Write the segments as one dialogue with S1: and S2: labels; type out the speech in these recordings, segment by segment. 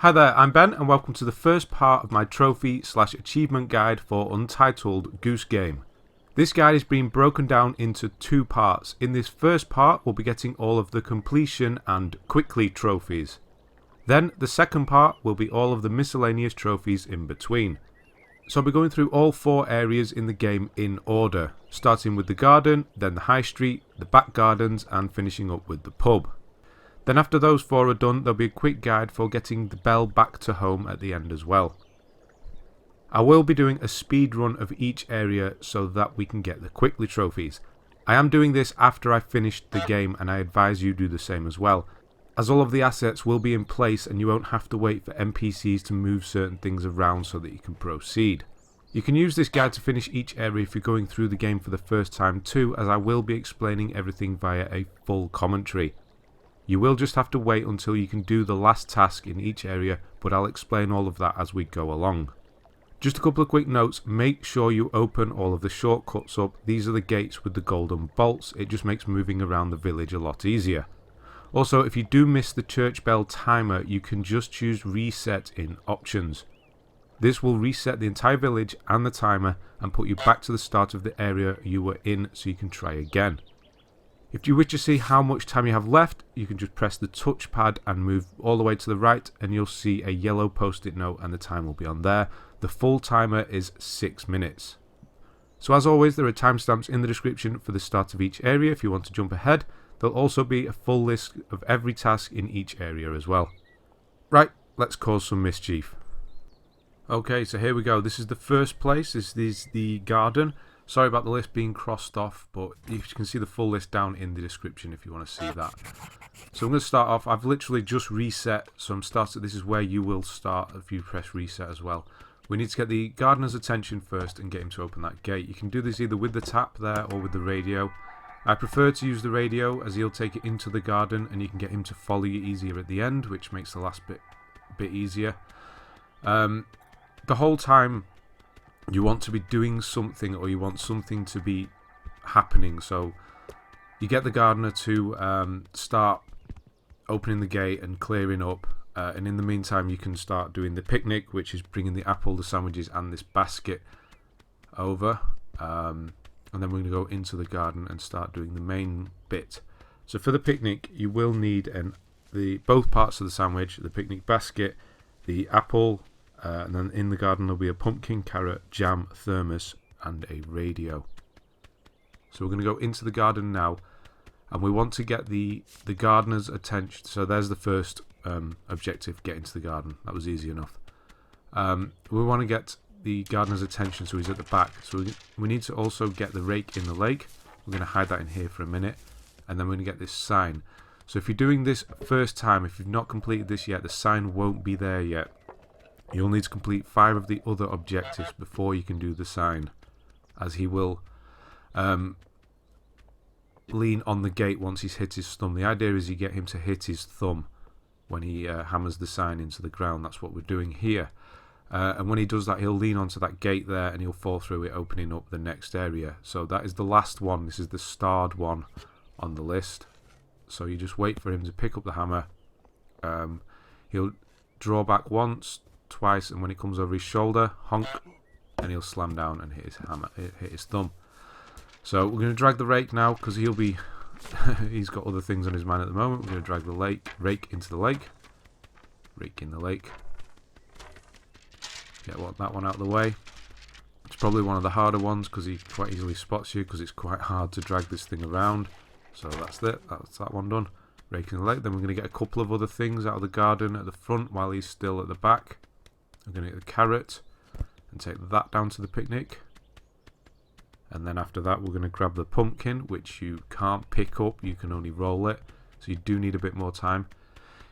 S1: Hi there, I'm Ben and welcome to the first part of my trophy/achievement guide for Untitled Goose game. This guide is being broken down into two parts. In this first part we'll be getting all of the completion and quickly trophies. Then the second part will be all of the miscellaneous trophies in between. So I'll be going through all four areas in the game in order, starting with the garden, then the high street, the back gardens and finishing up with the pub. Then after those four are done, there'll be a quick guide for getting the bell back to home at the end as well. I will be doing a speed run of each area so that we can get the quickly trophies. I am doing this after I've finished the game and I advise you do the same as well, as all of the assets will be in place and you won't have to wait for NPCs to move certain things around so that you can proceed. You can use this guide to finish each area if you're going through the game for the first time too, as I will be explaining everything via a full commentary. You will just have to wait until you can do the last task in each area, but I'll explain all of that as we go along. Just a couple of quick notes, make sure you open all of the shortcuts up. These are the gates with the golden bolts, it just makes moving around the village a lot easier. Also, if you do miss the church bell timer, you can just choose reset in options. This will reset the entire village and the timer and put you back to the start of the area you were in so you can try again. If you wish to see how much time you have left, you can just press the touchpad and move all the way to the right and you'll see a yellow post-it note and the time will be on there. The full timer is 6 minutes. So as always, there are timestamps in the description for the start of each area if you want to jump ahead. There'll also be a full list of every task in each area as well. Right, let's cause some mischief. Okay, so here we go. This is the first place. This is the garden. Sorry about the list being crossed off, but you can see the full list down in the description if you want to see that. So I'm going to start off. I've literally just reset, so I'm starting. This is where you will start if you press reset as well. We need to get the gardener's attention first and get him to open that gate. You can do this either with the tap there or with the radio. I prefer to use the radio as he'll take it into the garden and you can get him to follow you easier at the end, which makes the last bit easier. The whole time you want to be doing something or you want something to be happening, so you get the gardener to start opening the gate and clearing up, and in the meantime you can start doing the picnic, which is bringing the apple, the sandwiches and this basket over, and then we're going to go into the garden and start doing the main bit. So for the picnic you will need both parts of the sandwich, the picnic basket, the apple, and then in the garden there'll be a pumpkin, carrot, jam, thermos and a radio. So we're going to go into the garden now and we want to get the gardener's attention. So there's the first objective, get into the garden. That was easy enough. We want to get the gardener's attention, so he's at the back. So we need to also get the rake in the lake. We're going to hide that in here for a minute and then we're going to get this sign. So if you're doing this first time, if you've not completed this yet, the sign won't be there yet. You'll need to complete 5 of the other objectives before you can do the sign, as he will lean on the gate once he's hit his thumb. The idea is you get him to hit his thumb when he hammers the sign into the ground. That's what we're doing here. And when he does that, he'll lean onto that gate there and he'll fall through it, opening up the next area. So that is the last one. This is the starred one on the list. So you just wait for him to pick up the hammer. He'll draw back once, twice, and when it comes over his shoulder, honk, and he'll slam down and hit his hammer, hit his thumb. So we're going to drag the rake now because he's got other things on his mind at the moment. We're going to drag the rake into the lake. Rake in the lake. Get that one out of the way. It's probably one of the harder ones because he quite easily spots you because it's quite hard to drag this thing around. So that's it. That's that one done. Rake in the lake. Then we're going to get a couple of other things out of the garden at the front while he's still at the back. I'm going to get the carrot and take that down to the picnic. And then after that we're going to grab the pumpkin, which you can't pick up, you can only roll it. So you do need a bit more time.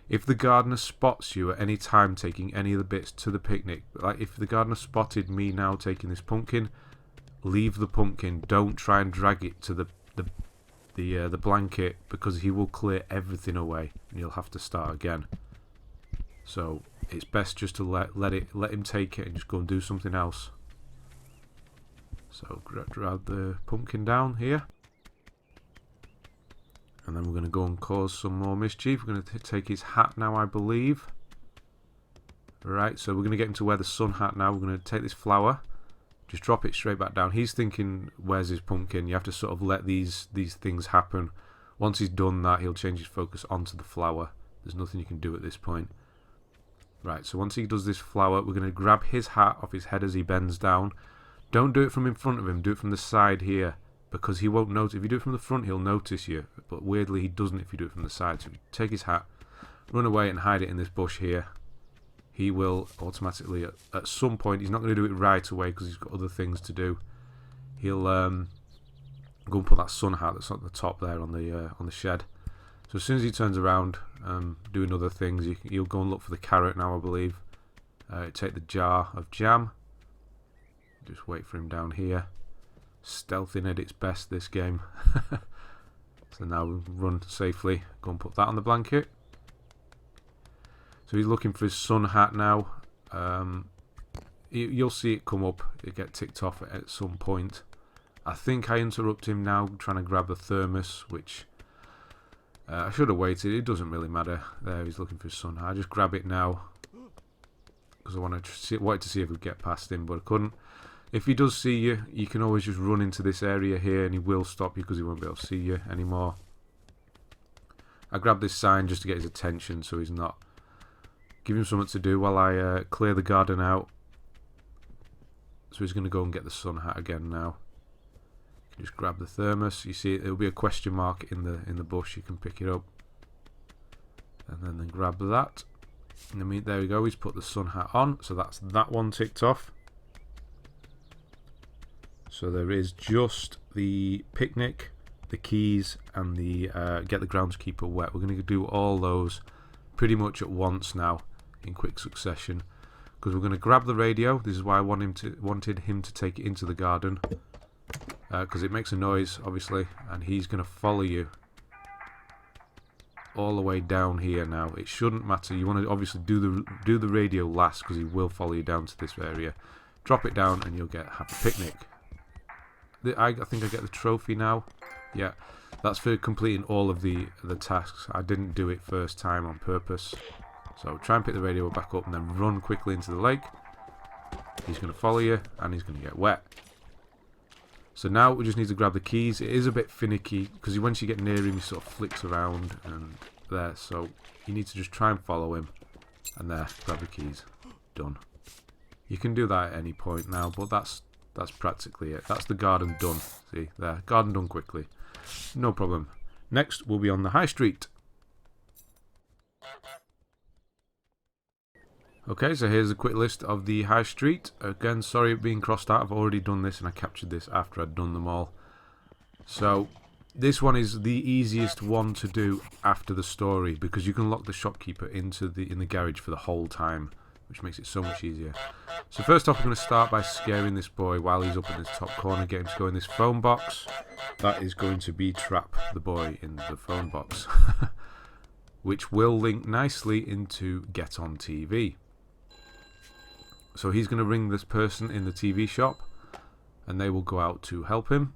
S1: If the gardener spots you at any time taking any of the bits to the picnic, like if the gardener spotted me now taking this pumpkin, leave the pumpkin. Don't try and drag it to the blanket because he will clear everything away and you'll have to start again. So it's best just to let him take it and just go and do something else. So grab the pumpkin down here. And then we're going to go and cause some more mischief. We're going to take his hat now, I believe. Right, so we're going to get him to wear the sun hat now. We're going to take this flower, just drop it straight back down. He's thinking, where's his pumpkin? You have to sort of let these things happen. Once he's done that, he'll change his focus onto the flower. There's nothing you can do at this point. Right, so once he does this flower, we're going to grab his hat off his head as he bends down. Don't do it from in front of him, do it from the side here, because he won't notice. If you do it from the front, he'll notice you, but weirdly he doesn't if you do it from the side. So take his hat, run away and hide it in this bush here. He will automatically, at some point, he's not going to do it right away because he's got other things to do. He'll go and put that sun hat that's at the top there on the shed. So as soon as he turns around, doing other things, he'll go and look for the carrot now, I believe. Take the jar of jam. Just wait for him down here. Stealthing at its best, this game. So now we run safely. Go and put that on the blanket. So he's looking for his sun hat now. You'll see it come up. It get ticked off at some point. I think I interrupt him now trying to grab the thermos, which I should have waited. It doesn't really matter. There, he's looking for his sun hat. I just grab it now because I wanted to see if we could get past him, but I couldn't. If he does see you, you can always just run into this area here and he will stop you because he won't be able to see you anymore. I grab this sign just to get his attention so he's not. Give him something to do while I clear the garden out. So he's going to go and get the sun hat again now. You can just grab the thermos. You see there'll be a question mark in the bush. You can pick it up. And then grab that. And there we go. He's put the sun hat on. So that's that one ticked off. So there is just the picnic, the keys, and the get the groundskeeper wet. We're going to do all those pretty much at once now, in quick succession, because we're going to grab the radio. This is why I wanted him to take it into the garden, because it makes a noise, obviously, and he's going to follow you all the way down here. Now it shouldn't matter. You want to obviously do the radio last because he will follow you down to this area. Drop it down, and you'll get Happy Picnic. I think I get the trophy now. Yeah, that's for completing all of the tasks. I didn't do it first time on purpose. So try and pick the radio back up and then run quickly into the lake. He's going to follow you and he's going to get wet. So now we just need to grab the keys. It is a bit finicky because once you get near him he sort of flicks around and there. So you need to just try and follow him. And there, grab the keys. Done. You can do that at any point now, but that's practically it. That's the garden done. See, there, garden done quickly. No problem. Next, we'll be on the high street. Okay, so here's a quick list of the high street. Again, sorry it being crossed out. I've already done this and I captured this after I'd done them all. So, this one is the easiest one to do after the story because you can lock the shopkeeper in the garage for the whole time, which makes it so much easier. So first off, we're going to start by scaring this boy while he's up in this top corner. Get him to go in this phone box. That is going to be trap the boy in the phone box, which will link nicely into Get on TV. So he's going to ring this person in the TV shop, and they will go out to help him,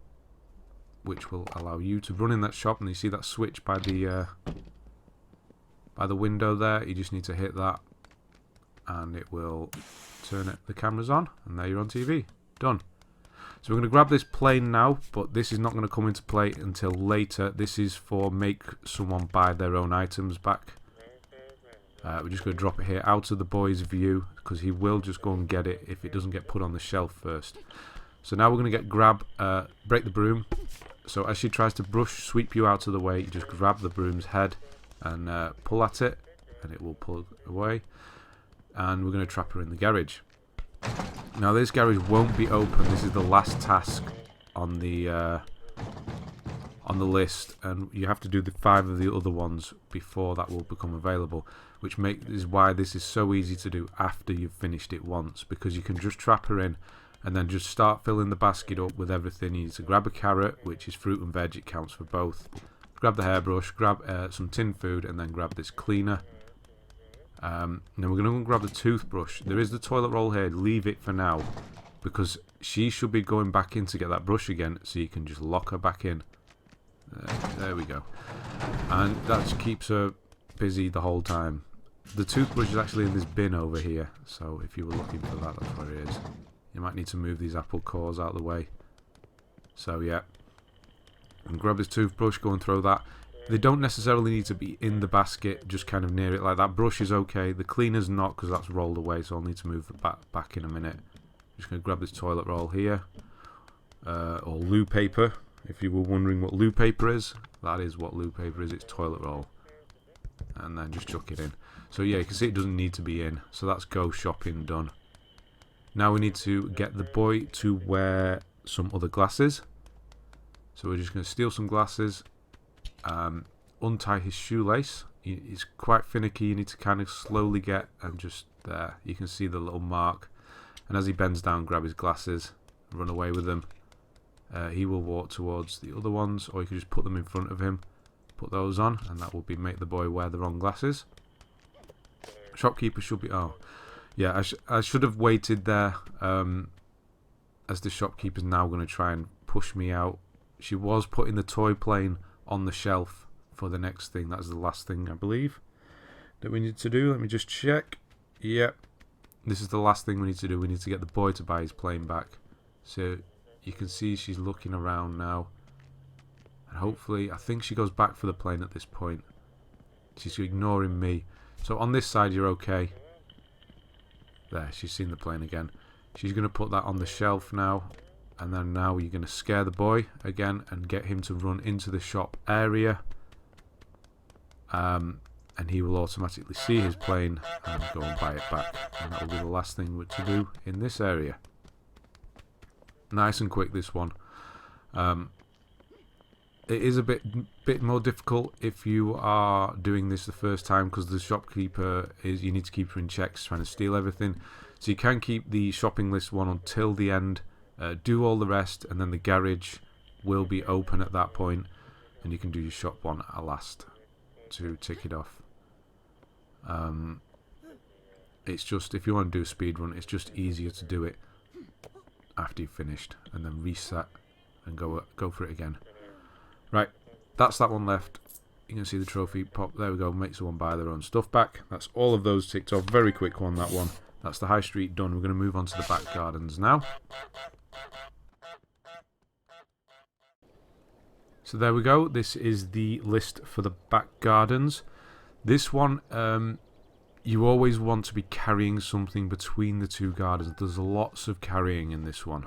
S1: which will allow you to run in that shop. And you see that switch by the window there. You just need to hit that. And it will turn the cameras on, and there you're on TV. Done. So we're going to grab this plane now, but this is not going to come into play until later. This is for make someone buy their own items back. We're just going to drop it here out of the boy's view, because he will just go and get it if it doesn't get put on the shelf first. So now we're going to break the broom. So as she tries to sweep you out of the way, you just grab the broom's head and pull at it, and it will pull away. And we're going to trap her in the garage. Now this garage won't be open. This is the last task on the list, and you have to do the 5 of the other ones before that will become available, which is why this is so easy to do after you've finished it once, because you can just trap her in and then just start filling the basket up with everything. You need to grab a carrot, which is fruit and veg, it counts for both. Grab the hairbrush, grab some tin food, and then grab this cleaner. Now we're going to go and grab the toothbrush. There is the toilet roll here. Leave it for now, because she should be going back in to get that brush again, so you can just lock her back in. There we go. And that keeps her busy the whole time. The toothbrush is actually in this bin over here, so if you were looking for that, that's where it is. You might need to move these apple cores out of the way. So yeah, and grab this toothbrush, go and throw that. They don't necessarily need to be in the basket, just kind of near it like that. Brush is okay, the cleaner's not because that's rolled away, so I'll need to move the back in a minute. Just going to grab this toilet roll here, or loo paper. If you were wondering what loo paper is, that is what loo paper is, it's toilet roll. And then just chuck it in. So yeah, you can see it doesn't need to be in, so that's go shopping done. Now we need to get the boy to wear some other glasses. So we're just going to steal some glasses, untie his shoelace. He's quite finicky, you need to kind of slowly get, and just there, you can see the little mark. And as he bends down, grab his glasses, run away with them. He will walk towards the other ones, or you can just put them in front of him, put those on, and that will be make the boy wear the wrong glasses. Shopkeeper should be, oh, yeah, I should have waited there, as the shopkeeper's now going to try and push me out. She was putting the toy plane on the shelf for the next thing. That's the last thing, I believe, that we need to do. Let me just check. Yep. This is the last thing we need to do. We need to get the boy to buy his plane back. So you can see she's looking around now. And hopefully, I think she goes back for the plane at this point. She's ignoring me. So on this side, you're okay. There, she's seen the plane again. She's going to put that on the shelf now. And then now you're going to scare the boy again and get him to run into the shop area. And he will automatically see his plane and go and buy it back. And that will be the last thing to do in this area. Nice and quick, this one. It is a bit more difficult if you are doing this the first time, because the shopkeeper is, you need to keep her in checks, trying to steal everything. So you can keep the shopping list one until the end. Do all the rest, and then the garage will be open at that point, and you can do your shop one at last to tick it off. It's just, if you want to do a speed run, it's just easier to do it after you've finished, and then reset and go for it again. Right, that's that one left. You can see the trophy pop. There we go. Make someone buy their own stuff back. That's all of those ticked off. Very quick one, that one. That's the high street done. We're going to move on to the back gardens now. So there we go. This is the list for the back gardens. This one, you always want to be carrying something between the two gardens. There's lots of carrying in this one.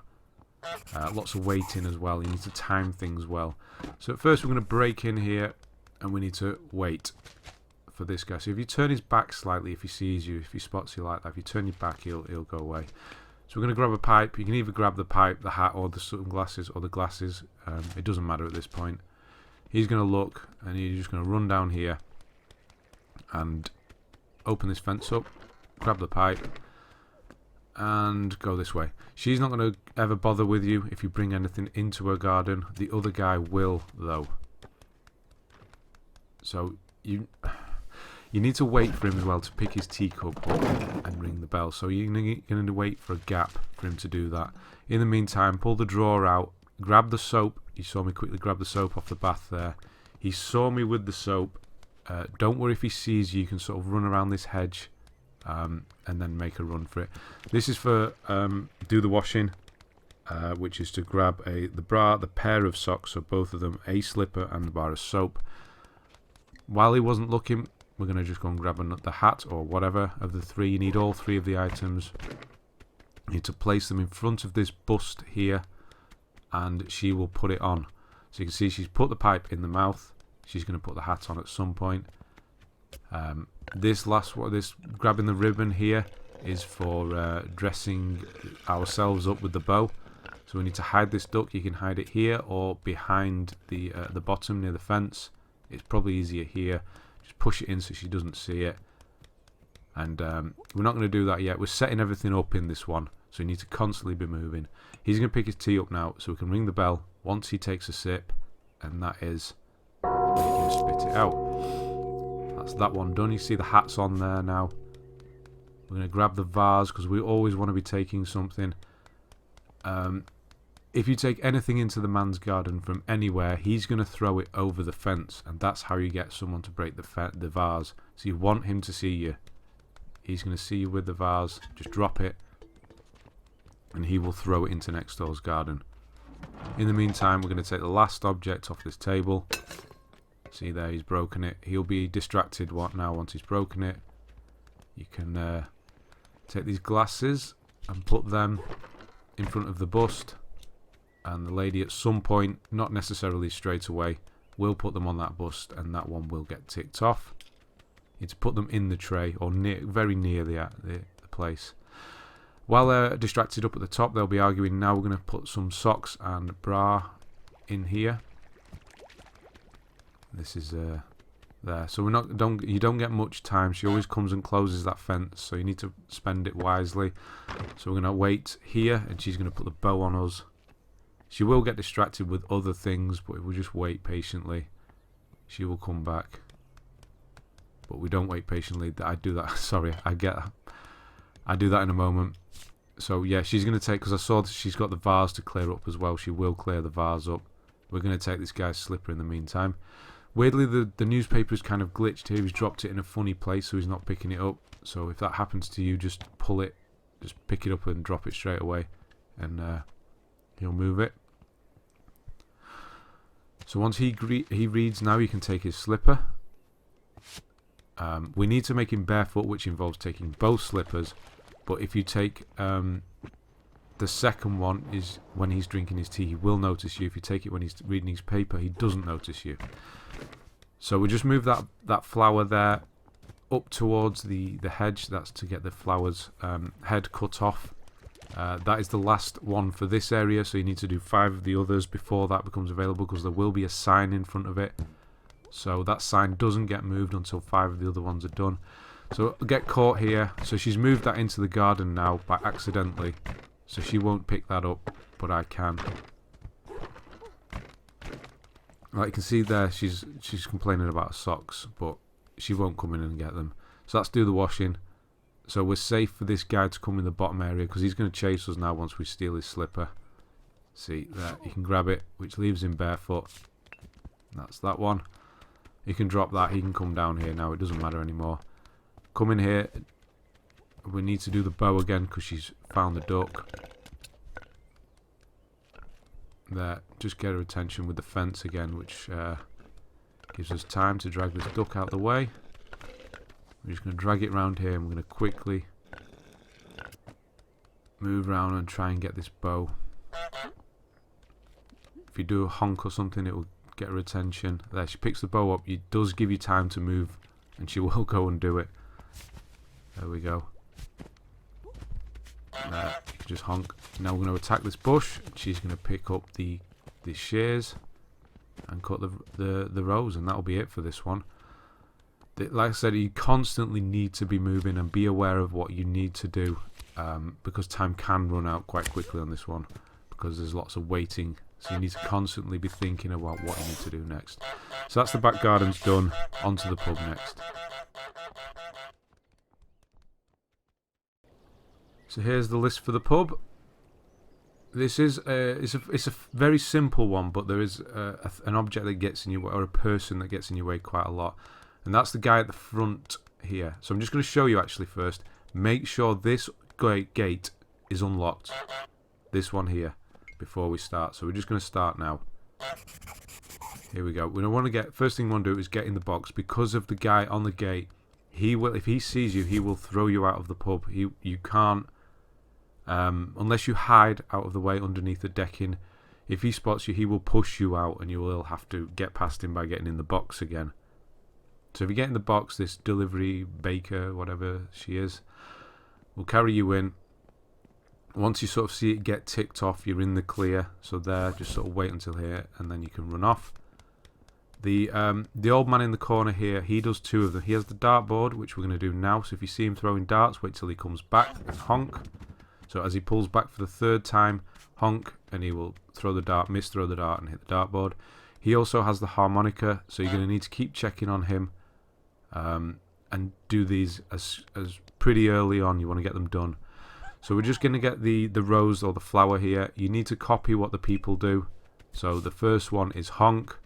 S1: Lots of waiting as well. You need to time things well. So at first we're going to break in here, and we need to wait for this guy. So if you turn his back slightly, if he sees you, if he spots you like that, if you turn your back, he'll go away. So we're going to grab a pipe. You can either grab the pipe, the hat, or the sunglasses, or the glasses. It doesn't matter at this point. He's going to look, and he's just going to run down here and open this fence up, grab the pipe, and go this way. She's not going to ever bother with you if you bring anything into her garden. The other guy will, though. So you need to wait for him as well to pick his teacup up and ring the bell. So you're going to wait for a gap for him to do that. In the meantime, pull the drawer out, grab the soap. You saw me quickly grab the soap off the bath there. He saw me with the soap. Don't worry if he sees you. You can sort of run around this hedge and then make a run for it. This is for do the washing, which is to grab the bra, the pair of socks, so both of them, a slipper and the bar of soap. While he wasn't looking, we're going to just go and grab the hat or whatever of the three. You need all three of the items. You need to place them in front of this bust here, and she will put it on. So you can see she's put the pipe in the mouth. She's going to put the hat on at some point. This last one, this grabbing the ribbon here, is for dressing ourselves up with the bow. So we need to hide this duck. You can hide it here or behind the bottom near the fence. It's probably easier here. Just push it in so she doesn't see it. And we're not going to do that yet. We're setting everything up in this one, so you need to constantly be moving. He's going to pick his tea up now, so we can ring the bell once he takes a sip, and that is when he can spit it out. That's that one done. You see the hat's on there now. We're going to grab the vase because we always want to be taking something. if you take anything into the man's garden from anywhere, he's going to throw it over the fence, and that's how you get someone to break the vase. So you want him to see you. He's going to see you with the vase, just drop it, and he will throw it into next door's garden. In the meantime, we're going to take the last object off this table. See there, he's broken it. He'll be distracted now once he's broken it. You can take these glasses and put them in front of the bust, and the lady at some point, not necessarily straight away, will put them on that bust, and that one will get ticked off. You need to put them in the tray, or very near the place. While they're distracted up at the top, they'll be arguing. Now we're going to put some socks and bra in here. This is there. So you don't get much time. She always comes and closes that fence, so you need to spend it wisely. So we're going to wait here, and she's going to put the bow on us. She will get distracted with other things, but if we just wait patiently, she will come back. But we don't wait patiently. I do that. Sorry, I get that. I do that in a moment. So yeah, she's going to take, because I saw that she's got the vase to clear up as well. She will clear the vase up. We're going to take this guy's slipper in the meantime. Weirdly, the newspaper is kind of glitched here. He's dropped it in a funny place, so he's not picking it up. So if that happens to you, just pull it, just pick it up and drop it straight away, and he'll move it. So once he reads, now you can take his slipper. We need to make him barefoot, which involves taking both slippers. But if you take the second one, is when he's drinking his tea, he will notice you. If you take it when he's reading his paper, he doesn't notice you. So we just move that flower there up towards the hedge. That's to get the flower's head cut off. That is the last one for this area, so you need to do 5 of the others before that becomes available, because there will be a sign in front of it. So that sign doesn't get moved until 5 of the other ones are done. So get caught here. So she's moved that into the garden now by accidentally. So she won't pick that up, but I can. Like you can see there, she's complaining about socks, but she won't come in and get them. So let's do the washing. So we're safe for this guy to come in the bottom area, because he's going to chase us now once we steal his slipper. See there, you can grab it, which leaves him barefoot. That's that one. You can drop that, he can come down here now, it doesn't matter anymore. Come in here. We need to do the bow again, because she's found the duck. There, just get her attention with the fence again, which gives us time to drag this duck out the way. We're just going to drag it around here, and we're going to quickly move around and try and get this bow. If you do a honk or something, it will get her attention. There, she picks the bow up. It does give you time to move, and she will go and do it. There we go. There, you can just honk. Now we're going to attack this bush. She's going to pick up the shears and cut the rows, and that'll be it for this one. Like I said, you constantly need to be moving and be aware of what you need to do, because time can run out quite quickly on this one, because there's lots of waiting. So you need to constantly be thinking about what you need to do next. So that's the back garden's done. On to the pub next. So here's the list for the pub. This is it's a very simple one, but there is an object that gets in your way, or a person that gets in your way quite a lot, and that's the guy at the front here. So I'm just going to show you actually first. Make sure this gate is unlocked. This one here, before we start. So we're just going to start now. Here we go. We don't want to get, first thing we want to do is get in the box, because of the guy on the gate. He will, if he sees you, he will throw you out of the pub. You can't. Unless you hide out of the way underneath the decking. If he spots you, he will push you out, and you will have to get past him by getting in the box again. So if you get in the box, this delivery baker, whatever she is, will carry you in. Once you sort of see it get ticked off, you're in the clear. So there, just sort of wait until here, and then you can run off. The old man in the corner here, he does 2 of them. He has the dartboard, which we're going to do now. So if you see him throwing darts, wait till he comes back and honk. So as he pulls back for the 3rd time, honk, and he will throw the dart, throw the dart, and hit the dartboard. He also has the harmonica, so you're going to need to keep checking on him, and do these as pretty early on. You want to get them done. So we're just going to get the rose or the flower here. You need to copy what the people do. So the first one is honk,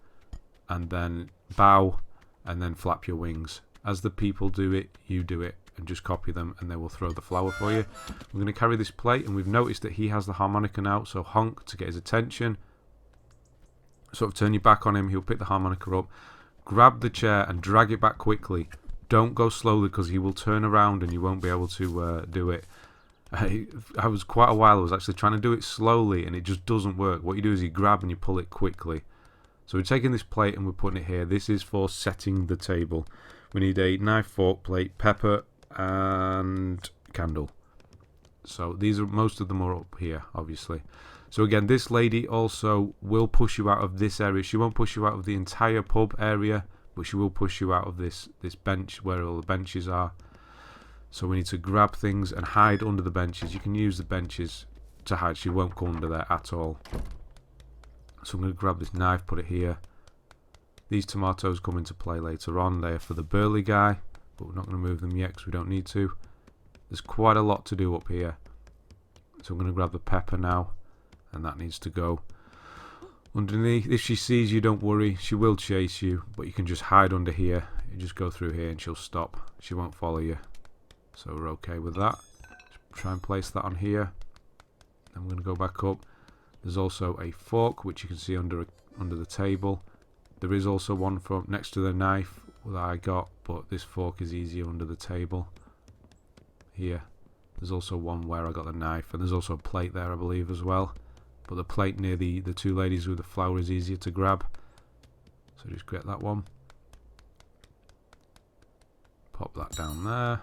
S1: and then bow, and then flap your wings. As the people do it, you do it, and just copy them, and they will throw the flower for you. We're going to carry this plate, and we've noticed that he has the harmonica now, so honk to get his attention. Sort of turn your back on him, he'll pick the harmonica up. Grab the chair and drag it back quickly. Don't go slowly because he will turn around and you won't be able to do it. I was quite a while, I was actually trying to do it slowly and it just doesn't work. What you do is you grab and you pull it quickly. So we're taking this plate and we're putting it here. This is for setting the table. We need a knife, fork, plate, pepper and candle. So these are, most of them are up here, obviously. So again, this lady also will push you out of this area. She won't push you out of the entire pub area, but she will push you out of this bench where all the benches are. So we need to grab things and hide under the benches. You can use the benches to hide. She won't come under there at all. So I'm going to grab this knife, put it here. These tomatoes come into play later on. They're for the burly guy, but we're not going to move them yet because we don't need to. There's quite a lot to do up here. So I'm going to grab the pepper now, and that needs to go underneath. If she sees you, don't worry. She will chase you, but you can just hide under here. You just go through here and she'll stop. She won't follow you. So we're okay with that. Just try and place that on here. Then we're going to go back up. There's also a fork, which you can see under the table. There is also one from next to the knife that I got, but this fork is easier under the table. Here. There's also one where I got the knife, and there's also a plate there, I believe, as well. But the plate near the two ladies with the flower is easier to grab. So just get that one. Pop that down there.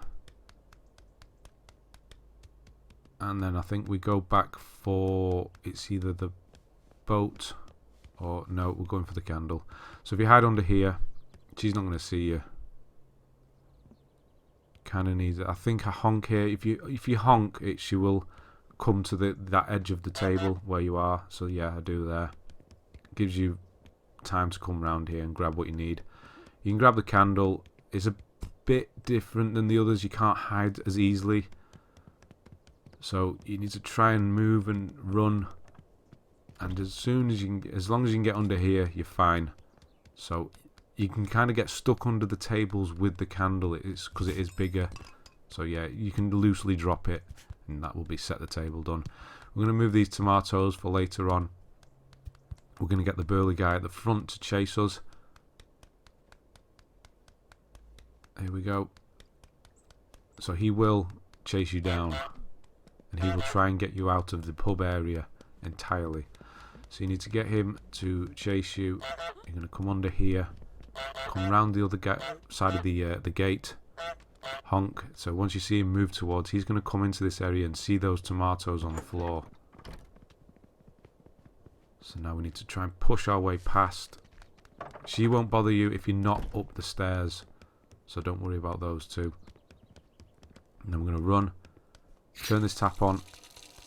S1: And then I think we go back for, it's either the boat or, no, we're going for the candle. So if you hide under here, she's not going to see you. Kind of needs it. I think a honk here. If you honk it, she will come to that edge of the table where you are. So yeah, I do there. Gives you time to come round here and grab what you need. You can grab the candle. It's a bit different than the others. You can't hide as easily. So you need to try and move and run. And as long as you can get under here, you're fine. So you can kind of get stuck under the tables with the candle. It's because it is bigger. So yeah, you can loosely drop it, and that will be set the table done. We're going to move these tomatoes for later on. We're going to get the burly guy at the front to chase us. Here we go. So he will chase you down, and he will try and get you out of the pub area entirely. So you need to get him to chase you. You're going to come under here, come round the other side of the gate, honk. So once you see him move towards, he's going to come into this area and see those tomatoes on the floor. So now we need to try and push our way past. She won't bother you if you're not up the stairs, so don't worry about those two. And then we're going to run, turn this tap on,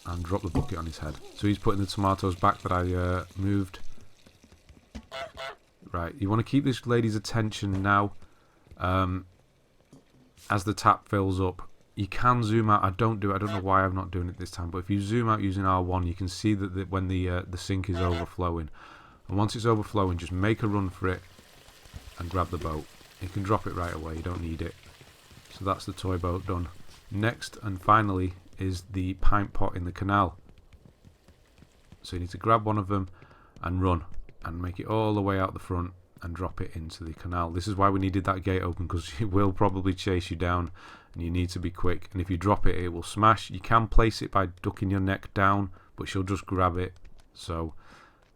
S1: and drop the bucket on his head. So he's putting the tomatoes back that I moved. Right, you want to keep this lady's attention now. As the tap fills up, you can zoom out. I don't know why I'm not doing it this time, but if you zoom out using R1, you can see that when the sink is overflowing. And once it's overflowing, just make a run for it and grab the boat. You can drop it right away, you don't need it. So that's the toy boat done. Next and finally is the pint pot in the canal. So you need to grab one of them and run and make it all the way out the front and drop it into the canal. This is why we needed that gate open, because she will probably chase you down and you need to be quick. And if you drop it, it will smash. You can place it by ducking your neck down, but she'll just grab it. So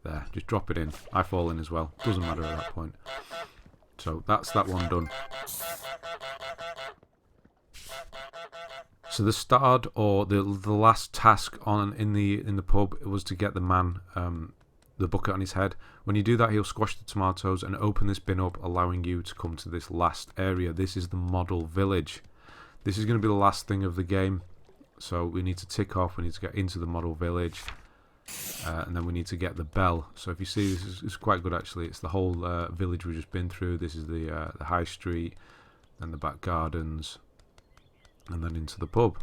S1: there, just drop it in. I fall in as well, doesn't matter at that point. So that's that one done. So the start, or the last task in the pub, was to get the man the bucket on his head. When you do that, he'll squash the tomatoes and open this bin up, allowing you to come to this last area. This is the model village. This is going to be the last thing of the game. So we need to tick off. We need to get into the model village, and then we need to get the bell. So if you see, this is quite good actually. It's the whole village we've just been through. This is the high street, and the back gardens, and then into the pub.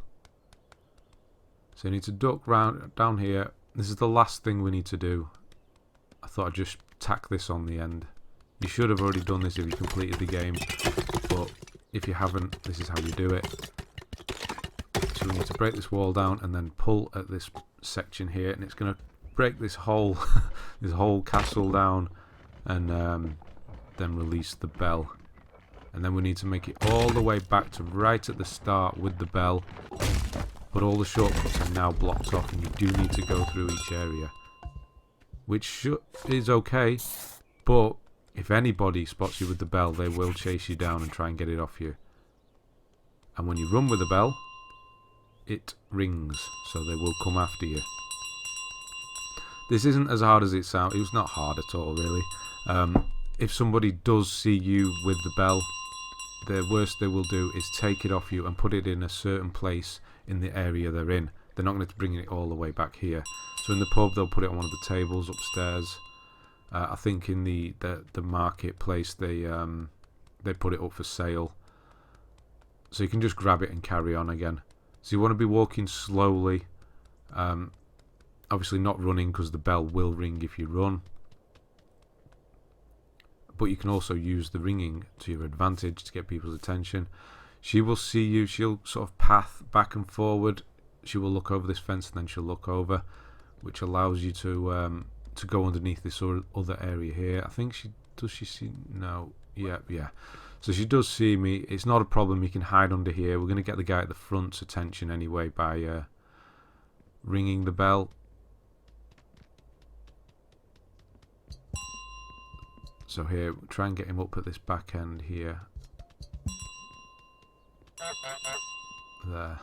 S1: So you need to duck round down here. This is the last thing we need to do. I thought I'd just tack this on the end. You should have already done this if you completed the game, but if you haven't, this is how you do it. So we need to break this wall down and then pull at this section here, and it's going to break this whole this whole castle down, and then release the bell. And then we need to make it all the way back to right at the start with the bell, but all the shortcuts are now blocked off, and you do need to go through each area, which is okay, but if anybody spots you with the bell, they will chase you down and try and get it off you. And when you run with the bell, it rings, so they will come after you. This isn't as hard as it sounds. It was not hard at all, really. If somebody does see you with the bell, the worst they will do is take it off you and put it in a certain place in the area they're in. They're not going to bring it all the way back here. So in the pub, they'll put it on one of the tables upstairs. I think in the marketplace, they put it up for sale. So you can just grab it and carry on again. So you want to be walking slowly. Obviously not running, because the bell will ring if you run. But you can also use the ringing to your advantage to get people's attention. She will see you. She'll sort of path back and forward. She will look over this fence and then she'll look over, which allows you to go underneath this other area here. I think does she see? No. Yeah. So she does see me. It's not a problem. You can hide under here. We're going to get the guy at the front's attention anyway by ringing the bell. So here, try and get him up at this back end here. There.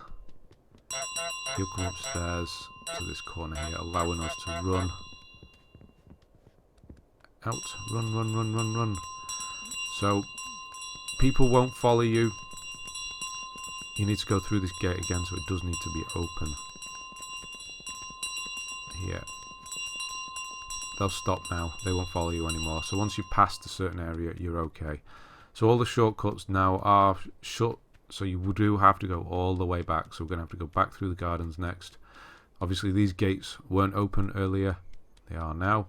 S1: He'll come upstairs to this corner here, allowing us to run. Out. Run. So, people won't follow you. You need to go through this gate again, so it does need to be open. Here. They'll stop now. They won't follow you anymore. So once you've passed a certain area, you're okay. So all the shortcuts now are shut. So you do have to go all the way back. So we're going to have to go back through the gardens next. Obviously these gates weren't open earlier. They are now.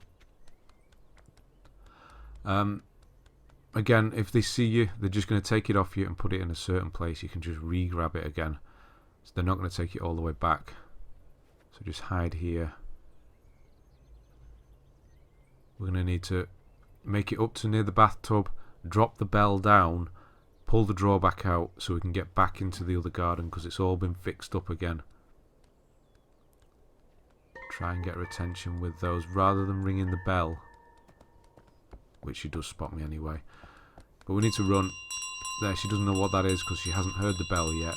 S1: Again, if they see you, they're just going to take it off you and put it in a certain place. You can just re-grab it again. So they're not going to take it all the way back. So just hide here. We're going to need to make it up to near the bathtub, drop the bell down, pull the drawer back out so we can get back into the other garden, because it's all been fixed up again. Try and get her attention with those rather than ringing the bell, which she does spot me anyway. But we need to run. There, she doesn't know what that is because she hasn't heard the bell yet.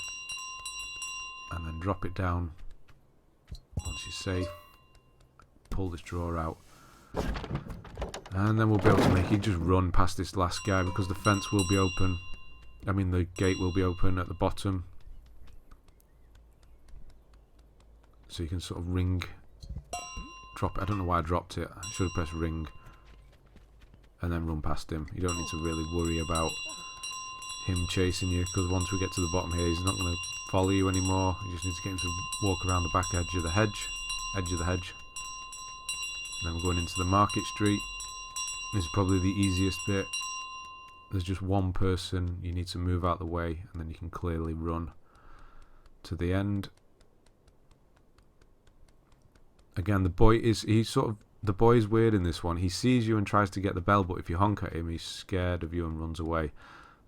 S1: And then drop it down. Once she's safe, pull this drawer out. And then we'll be able to make it just run past this last guy, because the fence will be open. I mean, the gate will be open at the bottom. So you can sort of ring. Drop it. I don't know why I dropped it. I should have pressed ring. And then run past him. You don't need to really worry about him chasing you, because once we get to the bottom here, he's not going to follow you anymore. You just need to get him to walk around the back edge of the hedge. And then we're going into the market street. This is probably the easiest bit. There's just one person. You need to move out the way, and then you can clearly run to the end. Again, the boy is weird in this one. He sees you and tries to get the bell, but if you honk at him, he's scared of you and runs away.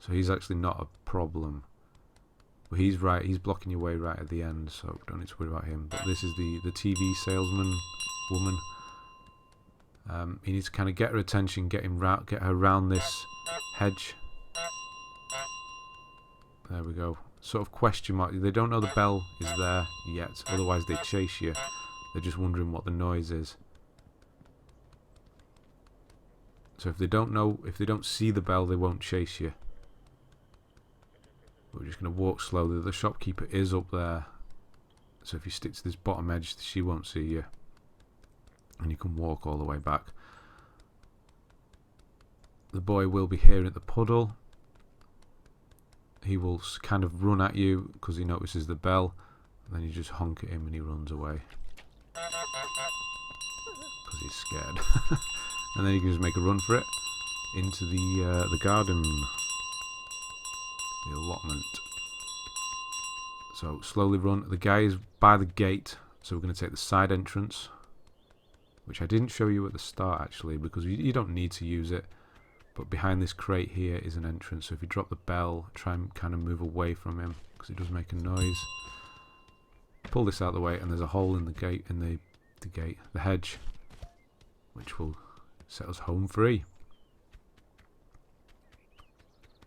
S1: So he's actually not a problem. But he's right. He's blocking your way right at the end, so don't need to worry about him. But this is the TV salesman woman. You need to kind of get her attention, get her around this hedge. There we go. Sort of question mark. They don't know the bell is there yet. Otherwise, they chase you. They're just wondering what the noise is. So if they don't see the bell, they won't chase you. We're just going to walk slowly. The shopkeeper is up there. So if you stick to this bottom edge, she won't see you. And you can walk all the way back. The boy will be here at the puddle. He will kind of run at you because he notices the bell. then you just honk at him and he runs away. Because he's scared. And then you can just make a run for it. Into the garden. The allotment. So slowly run. The guy is by the gate. So we're going to take the side entrance. Which I didn't show you at the start actually. Because you don't need to use it. But behind this crate here is an entrance. So if you drop the bell, try and kind of move away from him. Because it does make a noise. Pull this out of the way. And there's a hole in the gate. In the hedge. Which will set us home free.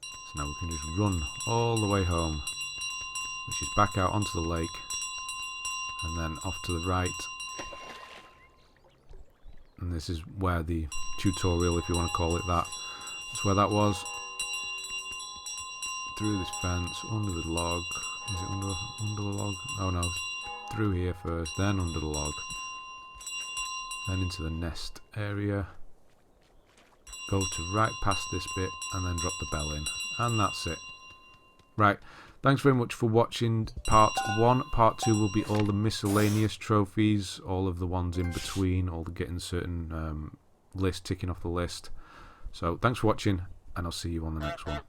S1: So now we can just run all the way home. Which is back out onto the lake. And then off to the right. And this is where the tutorial, if you want to call it that. That's where that was. Through this fence, under the log. Is it under the log? Oh no, through here first, then under the log. Then into the nest area. Go to right past this bit and then drop the bell in. And that's it. Right, thanks very much for watching part 1. Part 2 will be all the miscellaneous trophies, all of the ones in between, all the getting certain list, ticking off the list. So thanks for watching, and I'll see you on the next one.